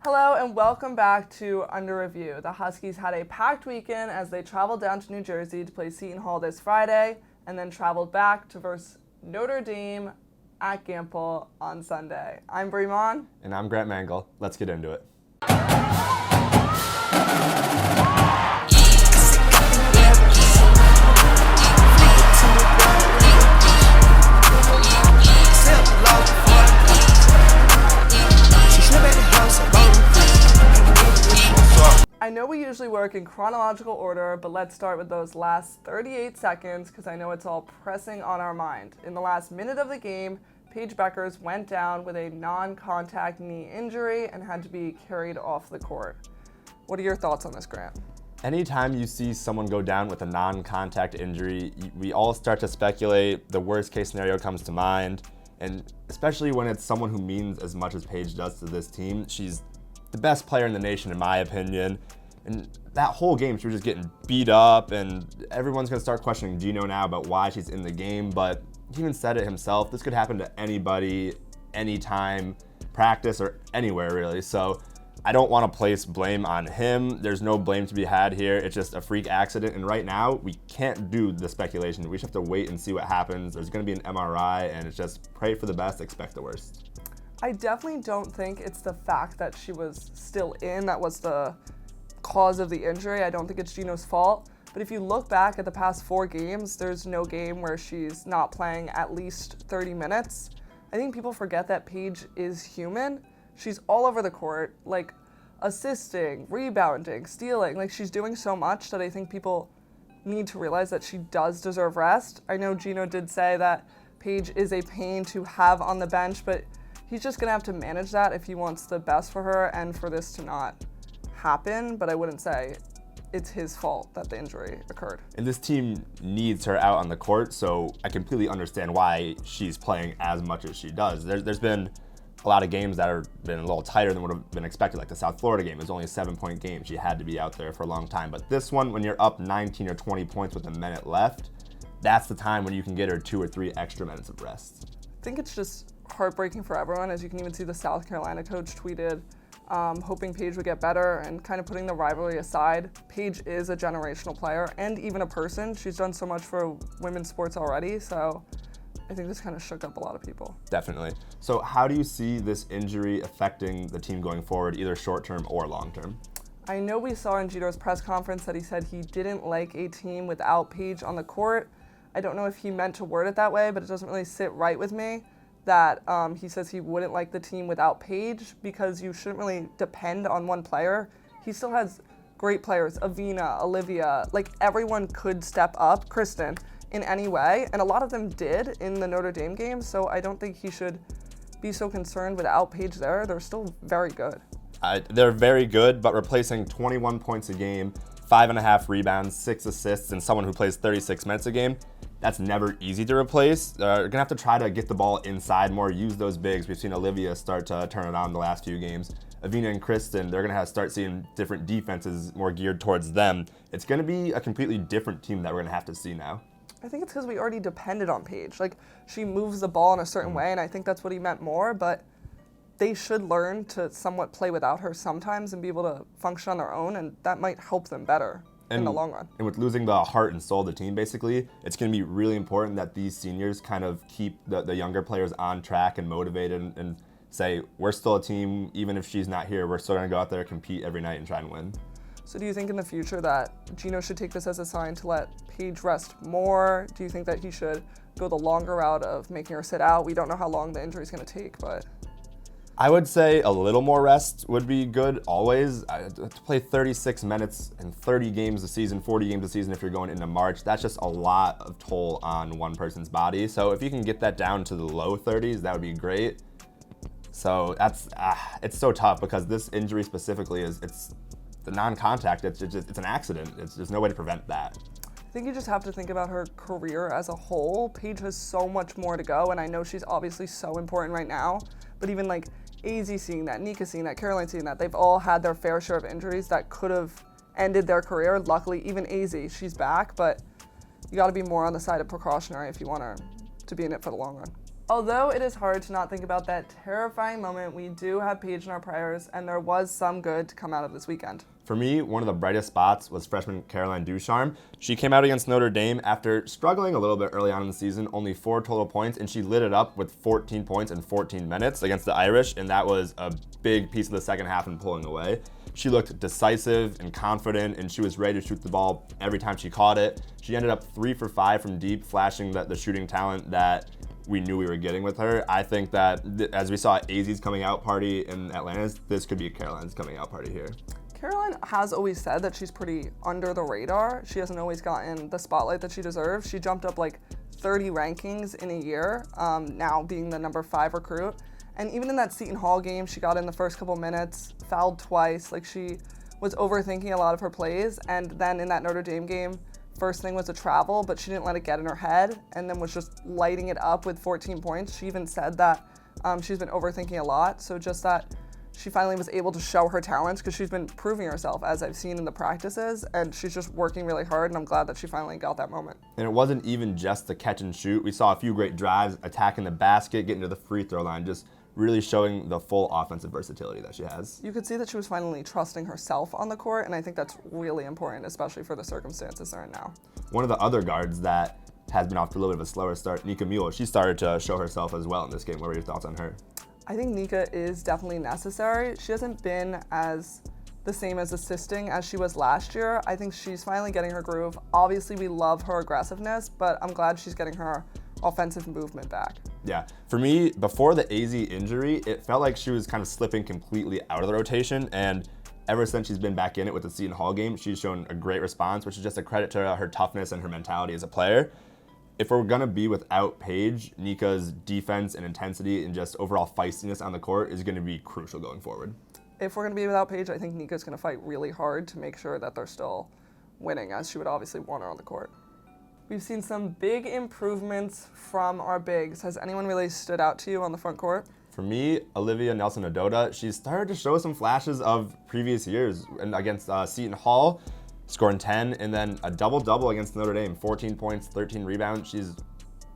Hello and welcome back to Under Review. The Huskies had a packed weekend as they traveled down to New Jersey to play Seton Hall this Friday and then traveled back to verse Notre Dame at Gampel on Sunday. I'm Mahn. And I'm Mengal. Let's get into it. I know we usually work in chronological order, but let's start with those last 38 seconds because I know it's all pressing on our mind. In the last minute of the game, Paige Bueckers went down with a non-contact knee injury and had to be carried off the court. What are your thoughts on this, Grant? Anytime you see someone go down with a non-contact injury, we all start to speculate. The worst case scenario comes to mind, and especially when it's someone who means as much as Paige does to this team. She's the best player in the nation, in my opinion. And that whole game, she was just getting beat up, and everyone's going to start questioning Gino now about why she's in the game. But he even said it himself. This could happen to anybody, anytime, practice, or anywhere, really. So I don't want to place blame on him. There's no blame to be had here. It's just a freak accident. And right now, we can't do the speculation. We just have to wait and see what happens. There's going to be an MRI, and it's just pray for the best, expect the worst. I definitely don't think it's the fact that she was still in that was the cause of the injury. I don't think it's Gino's fault. But if you look back at the past 4 games, there's no game where she's not playing at least 30 minutes. I think people forget that Paige is human. She's all over the court, like assisting, rebounding, stealing. Like she's doing so much that I think people need to realize that she does deserve rest. I know Gino did say that Paige is a pain to have on the bench, but he's just gonna have to manage that if he wants the best for her and for this to not happen. But I wouldn't say it's his fault that the injury occurred. And this team needs her out on the court, so I completely understand why she's playing as much as she does. There's been a lot of games that have been a little tighter than would have been expected, like the South Florida game. It was only a 7-point game. She had to be out there for a long time. But this one, when you're up 19 or 20 points with a minute left, that's the time when you can get her 2 or 3 extra minutes of rest. I think it's just heartbreaking for everyone. As you can even see, the South Carolina coach tweeted hoping Paige would get better and kind of putting the rivalry aside. Paige is a generational player and even a person. She's done so much for women's sports already, so I think this kind of shook up a lot of people. Definitely. So how do you see this injury affecting the team going forward, either short-term or long-term? I know we saw in Gino's press conference that he said he didn't like a team without Paige on the court. I don't know if he meant to word it that way, but it doesn't really sit right with me that he says he wouldn't like the team without Paige because you shouldn't really depend on one player. He still has great players, Avina, Olivia, like everyone could step up, Kristen, in any way, and a lot of them did in the Notre Dame game, so I don't think he should be so concerned without Paige there. They're still very good. They're very good, but replacing 21 points a game, 5.5 rebounds, 6 assists, and someone who plays 36 minutes a game, that's never easy to replace. You're going to have to try to get the ball inside more, use those bigs. We've seen Olivia start to turn it on the last few games. Avina and Kristen, they're going to have to start seeing different defenses more geared towards them. It's going to be a completely different team that we're going to have to see now. I think it's because we already depended on Paige. Like, she moves the ball in a certain way, and I think that's what he meant more, but they should learn to somewhat play without her sometimes and be able to function on their own, and that might help them better in the long run. And with losing the heart and soul of the team, basically, it's going to be really important that these seniors kind of keep the younger players on track and motivated and say, we're still a team, even if she's not here, we're still going to go out there, compete every night, and try and win. So do you think in the future that Gino should take this as a sign to let Paige rest more? Do you think that he should go the longer route of making her sit out? We don't know how long the injury is going to take, but I would say a little more rest would be good always. To play 36 minutes and 30 games a season, 40 games a season if you're going into March, that's just a lot of toll on one person's body. So if you can get that down to the low 30s, that would be great. So that's it's so tough because this injury specifically it's the non-contact. It's an accident. There's no way to prevent that. I think you just have to think about her career as a whole. Paige has so much more to go, and I know she's obviously so important right now, but even like AZ seeing that, Nika seeing that, Caroline seeing that, they've all had their fair share of injuries that could have ended their career. Luckily, even AZ, she's back, but you got to be more on the side of precautionary if you want her to be in it for the long run. Although it is hard to not think about that terrifying moment, we do have Paige in our prayers, and there was some good to come out of this weekend. For me, one of the brightest spots was freshman Caroline Ducharme. She came out against Notre Dame after struggling a little bit early on in the season, only 4 total points, and she lit it up with 14 points in 14 minutes against the Irish, and that was a big piece of the second half in pulling away. She looked decisive and confident, and she was ready to shoot the ball every time she caught it. She ended up 3 for 5 from deep, flashing the shooting talent that we knew we were getting with her. I think that as we saw at AZ's coming out party in Atlanta, this could be Caroline's coming out party here. Caroline has always said that she's pretty under the radar. She hasn't always gotten the spotlight that she deserves. She jumped up like 30 rankings in a year, now being the number 5 recruit. And even in that Seton Hall game, she got in the first couple minutes, fouled twice. Like, she was overthinking a lot of her plays. And then in that Notre Dame game, first thing was to travel, but she didn't let it get in her head, and then was just lighting it up with 14 points. She even said that she's been overthinking a lot. So just that she finally was able to show her talents, because she's been proving herself, as I've seen in the practices, and she's just working really hard, and I'm glad that she finally got that moment. And it wasn't even just the catch and shoot. We saw a few great drives, attacking the basket, getting to the free throw line, just really showing the full offensive versatility that she has. You could see that she was finally trusting herself on the court, and I think that's really important, especially for the circumstances they're in now. One of the other guards that has been off to a little bit of a slower start, Nika Muehl, she started to show herself as well in this game. What were your thoughts on her? I think Nika is definitely necessary. She hasn't been as the same as assisting as she was last year. I think she's finally getting her groove. Obviously, we love her aggressiveness, but I'm glad she's getting her offensive movement back. Yeah, for me, before the AZ injury, it felt like she was kind of slipping completely out of the rotation, and ever since she's been back in it with the Seton Hall game, she's shown a great response, which is just a credit to her toughness and her mentality as a player. If we're gonna be without Paige, Nika's defense and intensity and just overall feistiness on the court is gonna be crucial going forward. If we're gonna be without Paige, I think Nika's gonna fight really hard to make sure that they're still winning, as she would obviously want her on the court. We've seen some big improvements from our bigs. Has anyone really stood out to you on the front court? For me, Olivia Nelson-Ododa, she's started to show some flashes of previous years, and against Seton Hall, scoring 10, and then a double-double against Notre Dame, 14 points, 13 rebounds. She's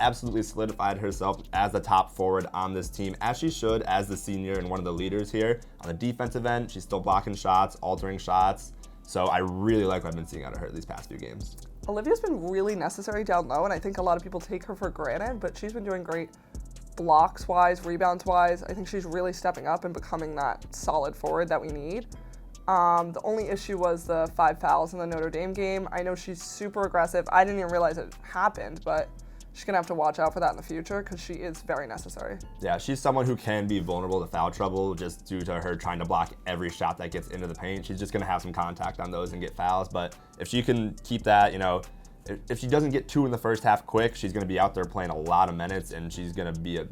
absolutely solidified herself as the top forward on this team, as she should, as the senior and one of the leaders here. On the defensive end, she's still blocking shots, altering shots. So I really like what I've been seeing out of her these past few games. Olivia's been really necessary down low, and I think a lot of people take her for granted, but she's been doing great blocks-wise, rebounds-wise. I think she's really stepping up and becoming that solid forward that we need. The only issue was the 5 fouls in the Notre Dame game. I know she's super aggressive. I didn't even realize it happened, but she's gonna have to watch out for that in the future, because she is very necessary. Yeah, she's someone who can be vulnerable to foul trouble just due to her trying to block every shot that gets into the paint. She's just gonna have some contact on those and get fouls, but if she can keep that, if she doesn't get 2 in the first half quick, she's gonna be out there playing a lot of minutes, and she's gonna be a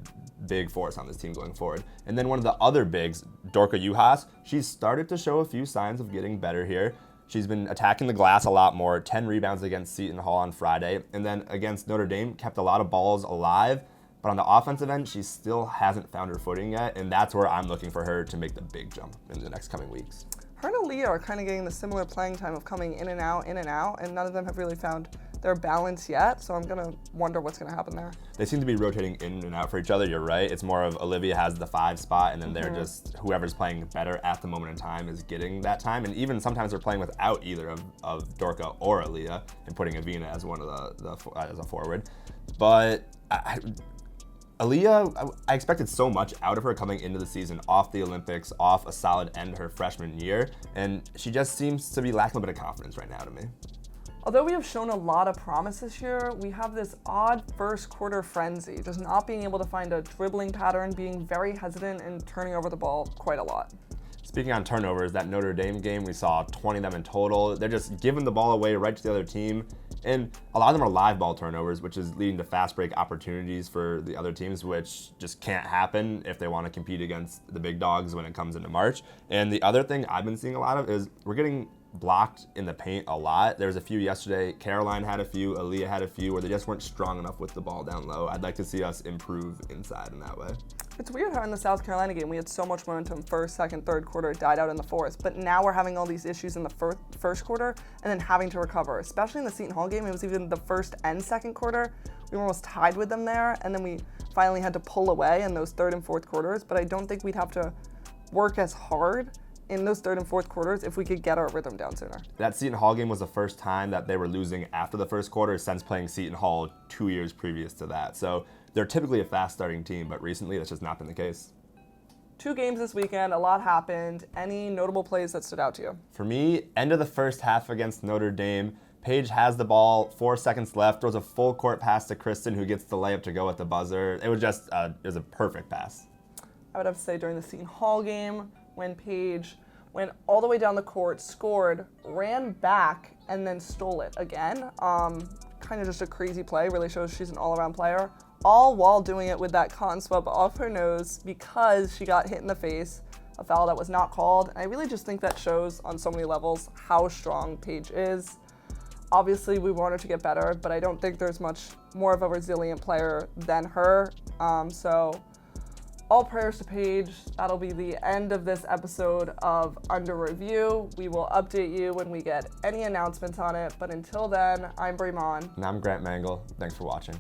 big force on this team going forward. And then one of the other bigs, Dorka Juhas, she's started to show a few signs of getting better here. She's been attacking the glass a lot more, 10 rebounds against Seton Hall on Friday, and then against Notre Dame, kept a lot of balls alive. But on the offensive end, she still hasn't found her footing yet, and that's where I'm looking for her to make the big jump in the next coming weeks. Her and Aaliyah are kind of getting the similar playing time of coming in and out, and none of them have really found their balance yet, so I'm gonna wonder what's gonna happen there. They seem to be rotating in and out for each other, you're right. It's more of Olivia has the 5 spot, and then they're just, whoever's playing better at the moment in time is getting that time, and even sometimes they're playing without either of Dorka or Aaliyah and putting Avina as one of as a forward. But Aaliyah, I expected so much out of her coming into the season, off the Olympics, off a solid end her freshman year, and she just seems to be lacking a bit of confidence right now to me. Although we have shown a lot of promise this year, we have this odd first quarter frenzy, just not being able to find a dribbling pattern, being very hesitant, and turning over the ball quite a lot. Speaking on turnovers, that Notre Dame game, we saw 20 of them in total. They're just giving the ball away right to the other team. And a lot of them are live ball turnovers, which is leading to fast break opportunities for the other teams, which just can't happen if they want to compete against the big dogs when it comes into March. And the other thing I've been seeing a lot of is we're getting blocked in the paint a lot. There was a few yesterday. Caroline had a few, Aaliyah had a few, where they just weren't strong enough with the ball down low. I'd like to see us improve inside in that way. It's weird how in the South Carolina game we had so much momentum first, second, third quarter, died out in the fourth, but now we're having all these issues in the first quarter and then having to recover, especially in the Seton Hall game. It was even the first and second quarter. We were almost tied with them there, and then we finally had to pull away in those third and fourth quarters, but I don't think we'd have to work as hard in those third and fourth quarters if we could get our rhythm down sooner. That Seton Hall game was the first time that they were losing after the first quarter since playing Seton Hall 2 years previous to that. So they're typically a fast starting team, but recently that's just not been the case. 2 games this weekend, a lot happened. Any notable plays that stood out to you? For me, end of the first half against Notre Dame, Paige has the ball, 4 seconds left, throws a full court pass to Kristen, who gets the layup to go at the buzzer. It was just, it was a perfect pass. I would have to say during the Seton Hall game, when Paige went all the way down the court, scored, ran back, and then stole it again. Kind of just a crazy play, really shows she's an all-around player, all while doing it with that cotton swab off her nose because she got hit in the face, a foul that was not called. And I really just think that shows on so many levels how strong Paige is. Obviously, we want her to get better, but I don't think there's much more of a resilient player than her. So all prayers to Paige. That'll be the end of this episode of Under Review. We will update you when we get any announcements on it. But until then, I'm Mahn. And I'm Mengal. Thanks for watching.